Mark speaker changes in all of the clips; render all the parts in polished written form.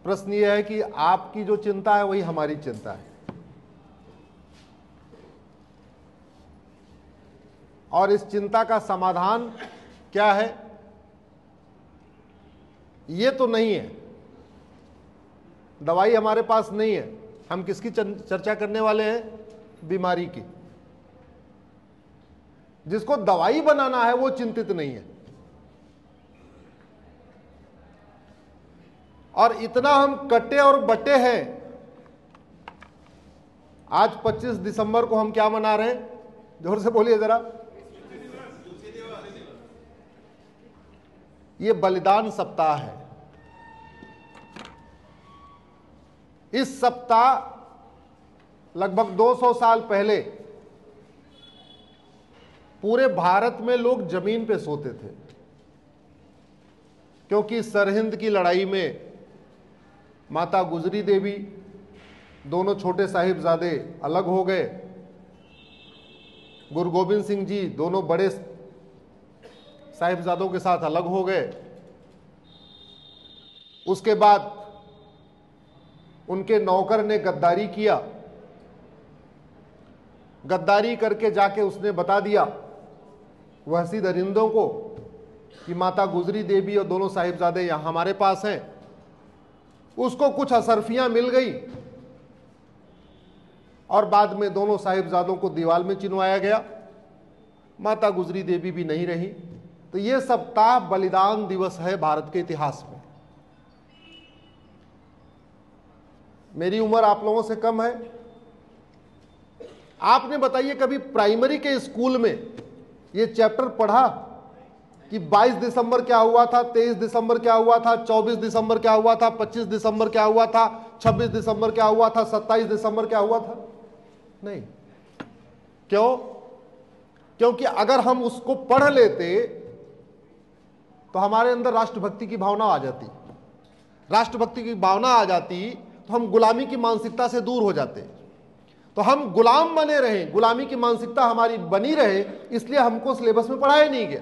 Speaker 1: प्रश्न यह है कि आपकी जो चिंता है वही हमारी चिंता है, और इस चिंता का समाधान क्या है ये तो नहीं है, दवाई हमारे पास नहीं है। हम किसकी चर्चा करने वाले हैं? बीमारी की। जिसको दवाई बनाना है वो चिंतित नहीं है। और इतना हम कटे और बटे हैं। आज 25 दिसंबर को हम क्या मना रहे हैं? जोर से बोलिए जरा। ये बलिदान सप्ताह है। इस सप्ताह लगभग 200 साल पहले पूरे भारत में लोग जमीन पे सोते थे, क्योंकि सरहिंद की लड़ाई में माता गुजरी देवी, दोनों छोटे साहिबजादे अलग हो गए। गुरु गोविंद सिंह जी दोनों बड़े साहिबजादों के साथ अलग हो गए। उसके बाद उनके नौकर ने गद्दारी किया। गद्दारी करके जाके उसने बता दिया वहसी दरिंदों को कि माता गुजरी देवी और दोनों साहिबजादे यहां हमारे पास हैं। उसको कुछ असरफियां मिल गई और बाद में दोनों साहिबजादों को दीवार में चिनवाया गया। माता गुजरी देवी भी नहीं रही। तो ये सप्ताह बलिदान दिवस है भारत के इतिहास में। मेरी उम्र आप लोगों से कम है। आपने बताइए कभी प्राइमरी के स्कूल में ये चैप्टर पढ़ा कि 22 दिसंबर क्या हुआ था, 23 दिसंबर क्या हुआ था, 24 दिसंबर क्या हुआ था, 25 दिसंबर क्या हुआ था, 26 दिसंबर क्या हुआ था, 27 दिसंबर क्या हुआ था? नहीं। क्यों? क्योंकि अगर हम उसको पढ़ लेते तो हमारे अंदर राष्ट्रभक्ति की भावना आ जाती। राष्ट्रभक्ति की भावना आ जाती तो हम गुलामी की मानसिकता से दूर हो जाते। तो हम गुलाम बने रहे, गुलामी की मानसिकता हमारी बनी रहे, इसलिए हमको सिलेबस में पढ़ाया नहीं गया।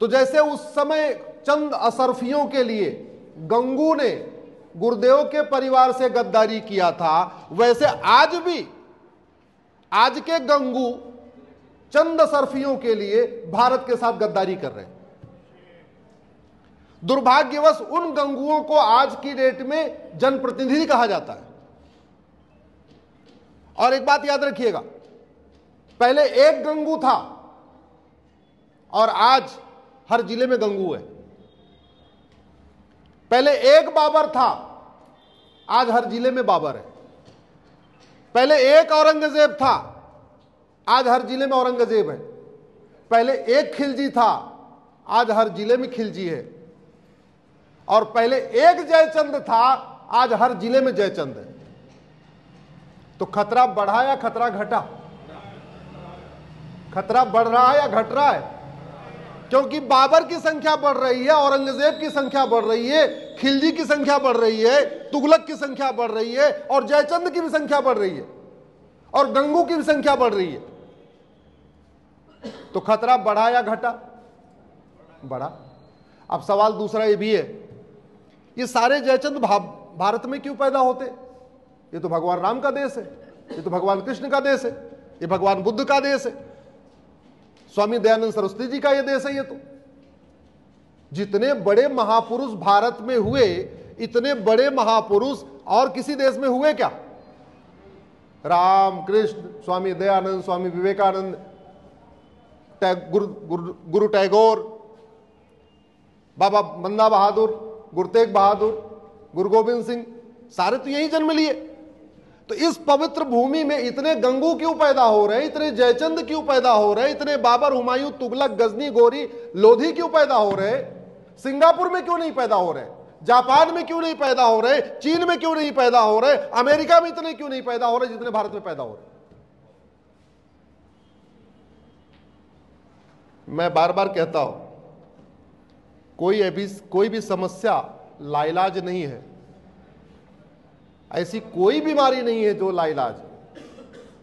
Speaker 1: तो जैसे उस समय चंद असरफियों के लिए गंगू ने गुरुदेव के परिवार से गद्दारी किया था, वैसे आज भी आज के गंगू चंद असरफियों के लिए भारत के साथ गद्दारी कर रहे हैं। दुर्भाग्यवश उन गंगुओं को आज की डेट में जनप्रतिनिधि कहा जाता है। और एक बात याद रखिएगा, पहले एक गंगू था और आज हर जिले में गंगू है। पहले एक बाबर था, आज हर जिले में बाबर है। पहले एक औरंगजेब था, आज हर जिले में औरंगजेब है। पहले एक खिलजी था, आज हर जिले में खिलजी है। और पहले एक जयचंद था, आज हर जिले में जयचंद है। तो खतरा बढ़ा या खतरा घटा? खतरा बढ़ रहा है या घट रहा है? क्योंकि बाबर की संख्या बढ़ रही है, औरंगजेब की संख्या बढ़ रही है, खिलजी की संख्या बढ़ रही है, तुगलक की संख्या बढ़ रही है, और जयचंद की भी संख्या बढ़ रही है, और गंगू की भी संख्या बढ़ रही है। तो खतरा बढ़ा या घटा? बढ़ा। अब सवाल दूसरा ये भी है, ये सारे जयचंद भारत में क्यों पैदा होते? ये तो भगवान राम का देश है, ये तो भगवान कृष्ण का देश है, ये भगवान बुद्ध का देश है, स्वामी दयानंद सरस्वती जी का ये देश है। ये तो जितने बड़े महापुरुष भारत में हुए, इतने बड़े महापुरुष और किसी देश में हुए क्या? राम, कृष्ण, स्वामी दयानंद, स्वामी विवेकानंद, गुरु टैगोर, बाबा बंदा बहादुर, गुरु तेग बहादुर, गुरु गोविंद सिंह, सारे तो यही जन्म लिए। तो इस पवित्र भूमि में इतने गंगू क्यों पैदा हो रहे हैं, इतने जयचंद क्यों पैदा हो रहे हैं, इतने बाबर, हुमायूं, तुगलक, गजनी, गोरी, लोधी क्यों पैदा हो रहे हैं? सिंगापुर में क्यों नहीं पैदा हो रहे? जापान में क्यों नहीं पैदा हो रहे? चीन में क्यों नहीं पैदा हो रहे? अमेरिका में इतने क्यों नहीं पैदा हो रहे जितने भारत में पैदा हो रहे? मैं बार बार कहता हूं, कोई भी समस्या लाइलाज नहीं है। ऐसी कोई बीमारी नहीं है जो लाइलाज है।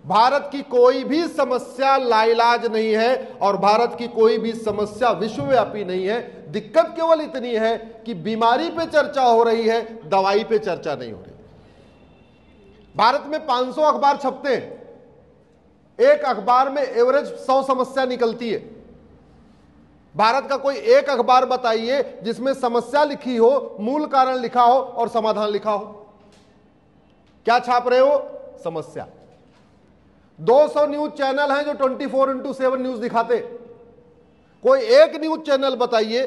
Speaker 1: भारत की कोई भी समस्या लाइलाज नहीं है और भारत की कोई भी समस्या विश्वव्यापी नहीं है। दिक्कत केवल इतनी है कि बीमारी पे चर्चा हो रही है, दवाई पे चर्चा नहीं हो रही। भारत में 500 अखबार छपते हैं, एक अखबार में एवरेज 100 समस्या निकलती है। भारत का कोई एक अखबार बताइए जिसमें समस्या लिखी हो, मूल कारण लिखा हो और समाधान लिखा हो। क्या छाप रहे हो? समस्या। 200 न्यूज चैनल हैं जो 24x7 न्यूज दिखाते। कोई एक न्यूज चैनल बताइए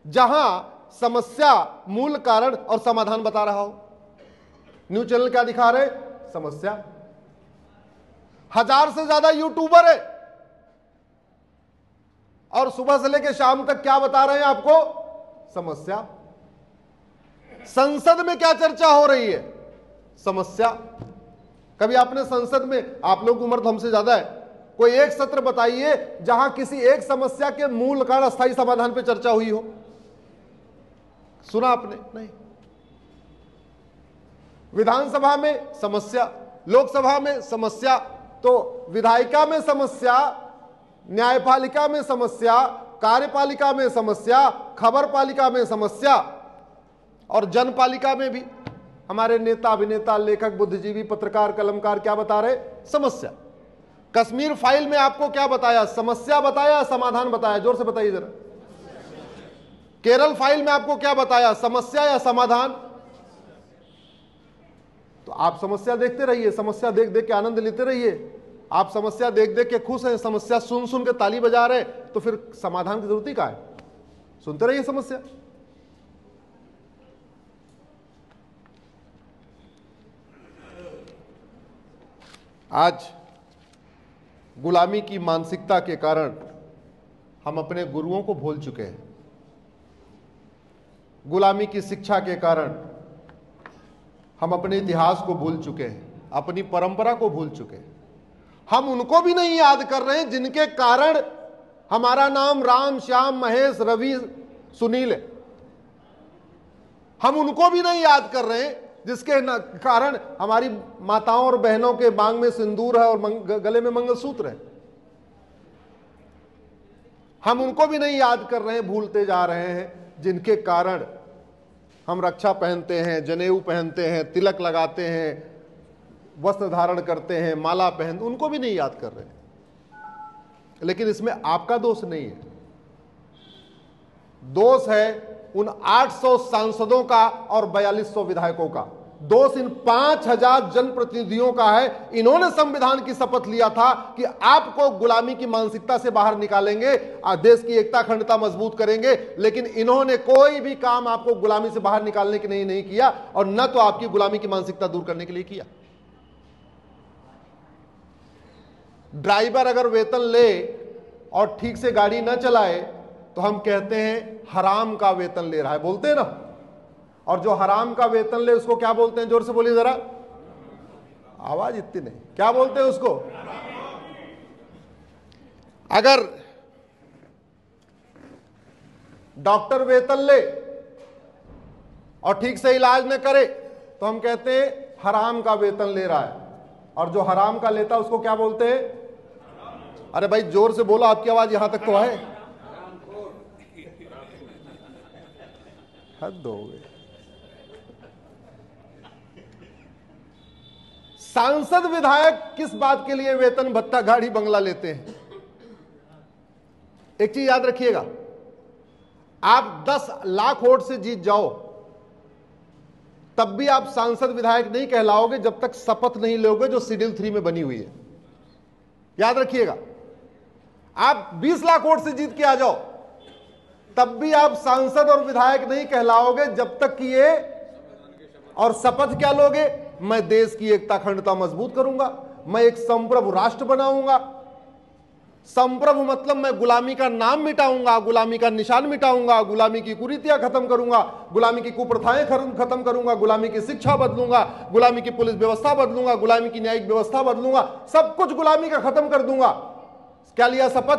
Speaker 1: जहां समस्या, मूल कारण और समाधान बता रहा हो। न्यूज चैनल क्या दिखा रहे? समस्या। 1000 से ज्यादा यूट्यूबर है और सुबह से लेकर शाम तक क्या बता रहे हैं आपको? समस्या। संसद में क्या चर्चा हो रही है? समस्या। कभी आपने संसद में, आप लोगों की उम्र तो हमसे ज्यादा है, कोई एक सत्र बताइए जहां किसी एक समस्या के मूल कारण, अस्थायी समाधान पे चर्चा हुई हो? सुना आपने? नहीं। विधानसभा में समस्या, लोकसभा में समस्या, तो विधायिका में समस्या, न्यायपालिका में समस्या, कार्यपालिका में समस्या, खबरपालिका में समस्या और जनपालिका में भी हमारे नेता, अभिनेता, लेखक, बुद्धिजीवी, पत्रकार, कलमकार क्या बता रहे? समस्या। कश्मीर फाइल में आपको क्या बताया? समस्या बताया, समाधान बताया? जोर से बताइए जरा। केरल फाइल में आपको क्या बताया? समस्या या समाधान? तो आप समस्या देखते रहिए, समस्या देख देख के आनंद लेते रहिए। आप समस्या देख देख के खुश हैं, समस्या सुन सुन के ताली बजा रहे, तो फिर समाधान की जरूरत ही क्या है? सुनते रहिए समस्या। आज गुलामी की मानसिकता के कारण हम अपने गुरुओं को भूल चुके हैं। गुलामी की शिक्षा के कारण हम अपने इतिहास को भूल चुके हैं, अपनी परंपरा को भूल चुके हैं। हम उनको भी नहीं याद कर रहे हैं जिनके कारण हमारा नाम राम, श्याम, महेश, रवि, सुनील है। हम उनको भी नहीं याद कर रहे हैं जिसके कारण हमारी माताओं और बहनों के मांग में सिंदूर है और गले में मंगलसूत्र है। हम उनको भी नहीं याद कर रहे हैं, भूलते जा रहे हैं जिनके कारण हम रक्षा पहनते हैं, जनेऊ पहनते हैं, तिलक लगाते हैं, वस्त्र धारण करते हैं, माला पहनते, उनको भी नहीं याद कर रहे हैं। लेकिन इसमें आपका दोष नहीं है, दोष है उन 800 सांसदों का और 4200 विधायकों का। दोष इन 5000 जनप्रतिनिधियों का है। इन्होंने संविधान की शपथ लिया था कि आपको गुलामी की मानसिकता से बाहर निकालेंगे, देश की एकता अखंडता मजबूत करेंगे, लेकिन इन्होंने कोई भी काम आपको गुलामी से बाहर निकालने के लिए नहीं किया और न तो आपकी गुलामी की मानसिकता दूर करने के लिए किया। ड्राइवर अगर वेतन ले और ठीक से गाड़ी न चलाए तो हम कहते हैं हराम का वेतन ले रहा है, बोलते हैं ना। और जो हराम का वेतन ले उसको क्या बोलते हैं? जोर से बोलिए जरा, आवाज इतनी नहीं, क्या बोलते हैं उसको? अगर डॉक्टर वेतन ले और ठीक से इलाज न करे तो हम कहते हैं हराम का वेतन ले रहा है। और जो हराम का लेता है उसको क्या बोलते हैं? अरे भाई जोर से बोलो, आपकी आवाज यहां तक तो है। हद हो गई। सांसद विधायक किस बात के लिए वेतन भत्ता, गाड़ी बंगला लेते हैं? एक चीज याद रखिएगा, आप 10 लाख वोट से जीत जाओ तब भी आप सांसद विधायक नहीं कहलाओगे जब तक शपथ नहीं लोगे जो शेड्यूल 3 में बनी हुई है। याद रखिएगा, आप 20 लाख वोट से जीत के आ जाओ तब भी आप सांसद और विधायक नहीं कहलाओगे जब तक कि ये, और शपथ क्या लोगे? मैं देश की एकता अखंडता मजबूत करूंगा, मैं एक संप्रभु राष्ट्र बनाऊंगा। संप्रभु मतलब मैं गुलामी का नाम मिटाऊंगा, गुलामी का निशान मिटाऊंगा, गुलामी की कुरीतियां खत्म करूंगा, गुलामी की कुप्रथाएं खत्म करूंगा, गुलामी की शिक्षा बदलूंगा, गुलामी की पुलिस व्यवस्था बदलूंगा, गुलामी की न्यायिक व्यवस्था बदलूंगा, सब कुछ गुलामी का खत्म कर दूंगा। क्या लिया शपथ?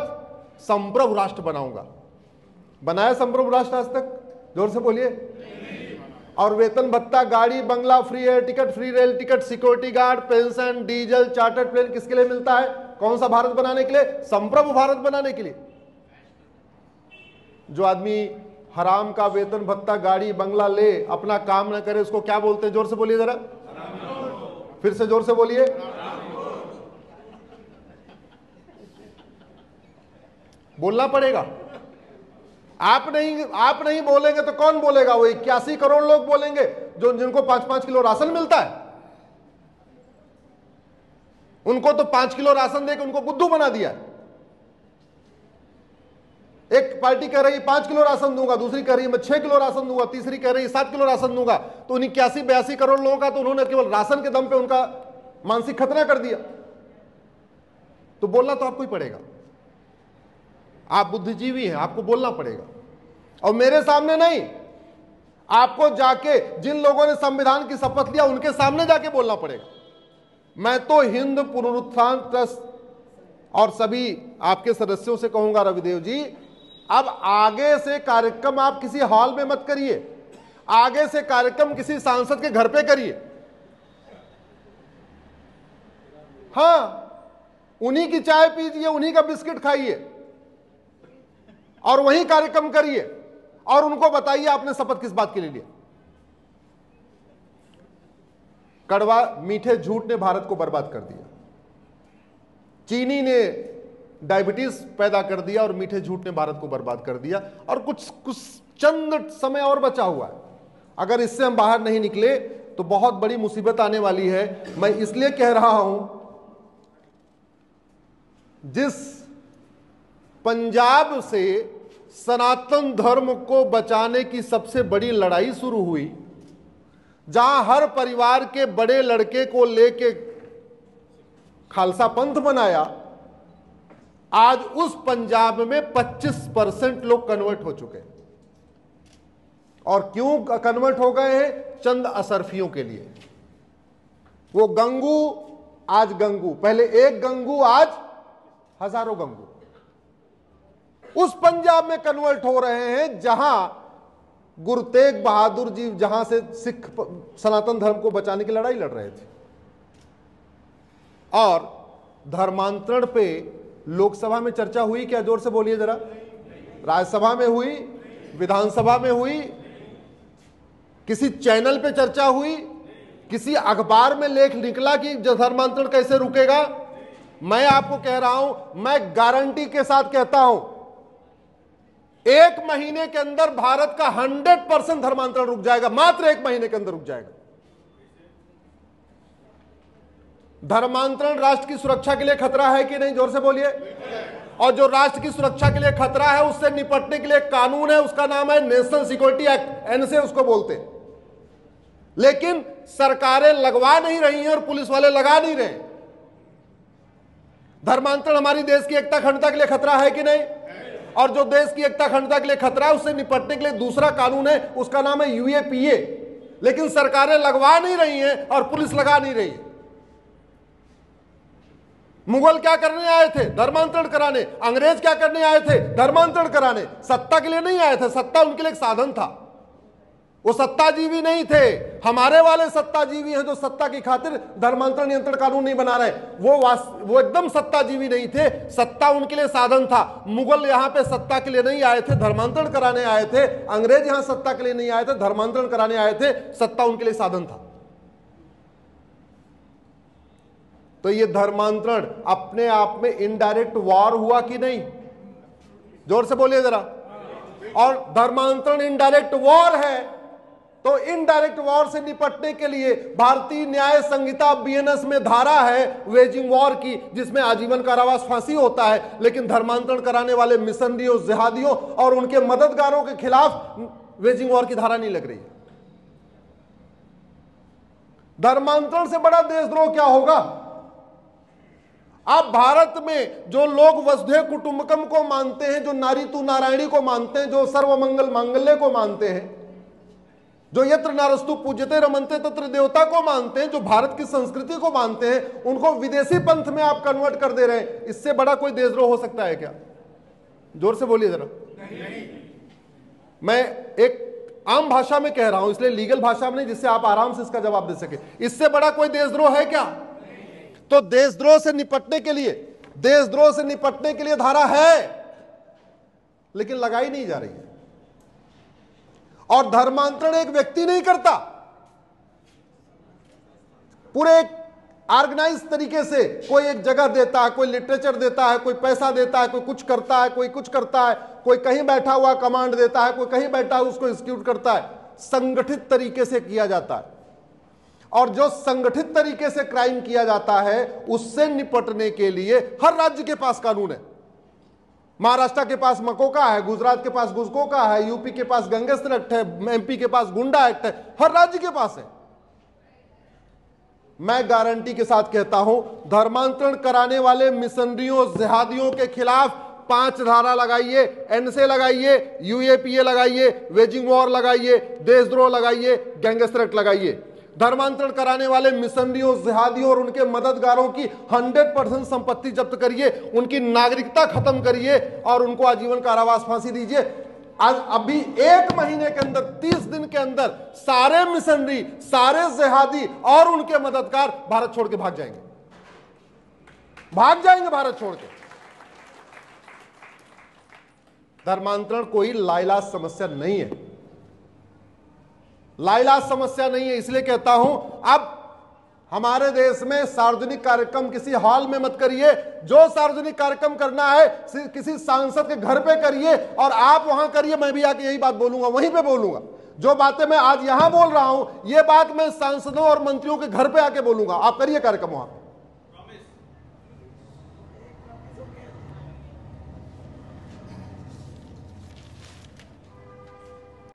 Speaker 1: संप्रभु राष्ट्र बनाऊंगा। बनाया संप्रभु राष्ट्र आज तक? जोर से बोलिए। और वेतन भत्ता, गाड़ी, बंगला, free air ticket, free rail ticket, security guard, pension, diesel, chartered plane किसके लिए मिलता है? कौन सा भारत बनाने के लिए? संप्रभु भारत बनाने के लिए। जो आदमी हराम का वेतन भत्ता, गाड़ी, बंगला ले, अपना काम न करे, उसको क्या बोलते हैं? जोर से बोलिए जरा, फिर से जोर से बोलिए। बोलना पड़ेगा। आप नहीं बोलेंगे तो कौन बोलेगा? वो 81 करोड़ लोग बोलेंगे जो जिनको 5-5 किलो राशन मिलता है। उनको तो 5 किलो राशन देकर उनको बुद्धू बना दिया। एक पार्टी कह रही है 5 किलो राशन दूंगा, दूसरी कह रही है मैं 6 किलो राशन दूंगा, तीसरी कह रही है 7 किलो राशन दूंगा। तो उन 81-82 करोड़ लोगों का तो उन्होंने केवल राशन के दम पे उनका मानसिक खतना कर दिया। तो बोलना तो आपको ही पड़ेगा। आप बुद्धिजीवी हैं, आपको बोलना पड़ेगा। और मेरे सामने नहीं, आपको जाके जिन लोगों ने संविधान की शपथ लिया उनके सामने जाके बोलना पड़ेगा। मैं तो हिंद पुनरुत्थान ट्रस्ट और सभी आपके सदस्यों से कहूंगा, रविदेव जी, अब आगे से कार्यक्रम आप किसी हॉल में मत करिए, आगे से कार्यक्रम किसी सांसद के घर पे करिए। हां, उन्हीं की चाय पीजिए, उन्हीं का बिस्किट खाइए और वहीं कार्यक्रम करिए और उनको बताइए आपने शपथ किस बात के लिए लिया। कड़वा मीठे झूठ ने भारत को बर्बाद कर दिया। चीनी ने डायबिटीज पैदा कर दिया और मीठे झूठ ने भारत को बर्बाद कर दिया। और कुछ चंद समय और बचा हुआ है। अगर इससे हम बाहर नहीं निकले तो बहुत बड़ी मुसीबत आने वाली है। मैं इसलिए कह रहा हूं, जिस पंजाब से सनातन धर्म को बचाने की सबसे बड़ी लड़ाई शुरू हुई, जहां हर परिवार के बड़े लड़के को लेके खालसा पंथ बनाया, आज उस पंजाब में 25% लोग कन्वर्ट हो चुके हैं। और क्यों कन्वर्ट हो गए हैं? चंद असरफियों के लिए। वो गंगू आज गंगू, पहले एक गंगू आज हजारों गंगू, उस पंजाब में कन्वर्ट हो रहे हैं जहां गुरु तेग बहादुर जी जहां से सिख सनातन धर्म को बचाने की लड़ाई लड़ रहे थे। और धर्मांतरण पे लोकसभा में चर्चा हुई क्या? जोर से बोलिए जरा। राज्यसभा में हुई, विधानसभा में हुई, किसी चैनल पे चर्चा हुई, किसी अखबार में लेख निकला कि धर्मांतरण कैसे रुकेगा? मैं आपको कह रहा हूं, मैं गारंटी के साथ कहता हूं, 1 महीने के अंदर भारत का 100% धर्मांतरण रुक जाएगा। मात्र 1 महीने के अंदर रुक जाएगा। धर्मांतरण राष्ट्र की सुरक्षा के लिए खतरा है कि नहीं? जोर से बोलिए। और जो राष्ट्र की सुरक्षा के लिए खतरा है, उससे निपटने के लिए कानून है, उसका नाम है नेशनल सिक्योरिटी एक्ट, एनएसए उसको बोलते हैं। लेकिन सरकारें लगवा नहीं रही हैं और पुलिस वाले लगा नहीं रहे। धर्मांतरण हमारी देश की एकता अखंडता के लिए खतरा है कि नहीं? और जो देश की एकता अखंडता के लिए खतरा है, उससे निपटने के लिए दूसरा कानून है, उसका नाम है यूएपीए। लेकिन सरकारें लगवा नहीं रही हैं और पुलिस लगा नहीं रही है। मुगल क्या करने आए थे? धर्मांतरण कराने। अंग्रेज क्या करने आए थे? धर्मांतरण कराने। सत्ता के लिए नहीं आए थे, सत्ता उनके लिए एक साधन था। वो सत्ताजीवी नहीं थे। हमारे वाले सत्ताजीवी हैं जो सत्ता की खातिर धर्मांतरण नियंत्रण कानून नहीं बना रहे। वो एकदम सत्ताजीवी नहीं थे, सत्ता उनके लिए साधन था। मुगल यहां पे सत्ता के लिए नहीं आए थे, धर्मांतरण कराने आए थे। अंग्रेज यहां सत्ता के लिए नहीं आए थे, धर्मांतरण कराने आए थे। सत्ता उनके लिए साधन था। तो ये धर्मांतरण अपने आप में इनडायरेक्ट वॉर हुआ कि नहीं? जोर से बोलिए जरा। और धर्मांतरण इनडायरेक्ट वॉर है, तो इनडायरेक्ट वॉर से निपटने के लिए भारतीय न्याय संहिता बीएनएस में धारा है वेजिंग वॉर की, जिसमें आजीवन कारावास फांसी होता है। लेकिन धर्मांतरण कराने वाले मिशनरियों, जिहादियों और उनके मददगारों के खिलाफ वेजिंग वॉर की धारा नहीं लग रही है। धर्मांतरण से बड़ा देशद्रोह क्या होगा? आप भारत में जो लोग वसुधैव कुटुंबकम को मानते हैं, जो नारी तू नारायणी को मानते हैं, जो सर्वमंगल मांगल्य को मानते हैं, जो यत्र नारस्तु पूज्यते रमन्ते तत्र देवता को मानते हैं, जो भारत की संस्कृति को मानते हैं, उनको विदेशी पंथ में आप कन्वर्ट कर दे रहे हैं। इससे बड़ा कोई देशद्रोह हो सकता है क्या? जोर से बोलिए जरा। मैं एक आम भाषा में कह रहा हूं, इसलिए लीगल भाषा में नहीं, जिससे आप आराम से इसका जवाब दे सके। इससे बड़ा कोई देशद्रोह है क्या? तो देशद्रोह से निपटने के लिए धारा है, लेकिन लगाई नहीं जा रही है। और धर्मांतरण एक व्यक्ति नहीं करता, पूरे एक ऑर्गेनाइज तरीके से कोई एक जगह देता है, कोई लिटरेचर देता है, कोई पैसा देता है, कोई कुछ करता है, कोई कुछ करता है, कोई कहीं बैठा हुआ कमांड देता है, कोई कहीं बैठा हुआ उसको एग्जीक्यूट करता है। संगठित तरीके से किया जाता है, और जो संगठित तरीके से क्राइम किया जाता है उससे निपटने के लिए हर राज्य के पास कानून है। महाराष्ट्र के पास मकोका है, गुजरात के पास गुजकोका है, यूपी के पास गैंगस्टर एक्ट है, एमपी के पास गुंडा एक्ट है, हर राज्य के पास है। मैं गारंटी के साथ कहता हूं, धर्मांतरण कराने वाले मिशनरियों, जिहादियों के खिलाफ 5 धारा लगाइए, एनसे लगाइए, यूएपीए लगाइए, वेजिंग वॉर लगाइए, देशद्रोह लगाइए, गैंगस्टर एक्ट लगाइए। धर्मांतरण कराने वाले मिशनरियों, जिहादियों और उनके मददगारों की 100% संपत्ति जब्त करिए, उनकी नागरिकता खत्म करिए और उनको आजीवन कारावास फांसी दीजिए। आज अभी 1 महीने के अंदर, 30 दिन के अंदर सारे मिशनरी, सारे जिहादी और उनके मददगार भारत छोड़ के भाग जाएंगे भारत छोड़ के। धर्मांतरण कोई लाइलाज समस्या नहीं है, लाइलाज समस्या नहीं है। इसलिए कहता हूं, अब हमारे देश में सार्वजनिक कार्यक्रम किसी हॉल में मत करिए, जो सार्वजनिक कार्यक्रम करना है किसी सांसद के घर पे करिए, और आप वहां करिए। मैं भी आके यही बात बोलूंगा, वहीं पे बोलूंगा। जो बातें मैं आज यहां बोल रहा हूं, ये बात मैं सांसदों और मंत्रियों के घर पे आके बोलूंगा। आप करिए कार्यक्रम वहां।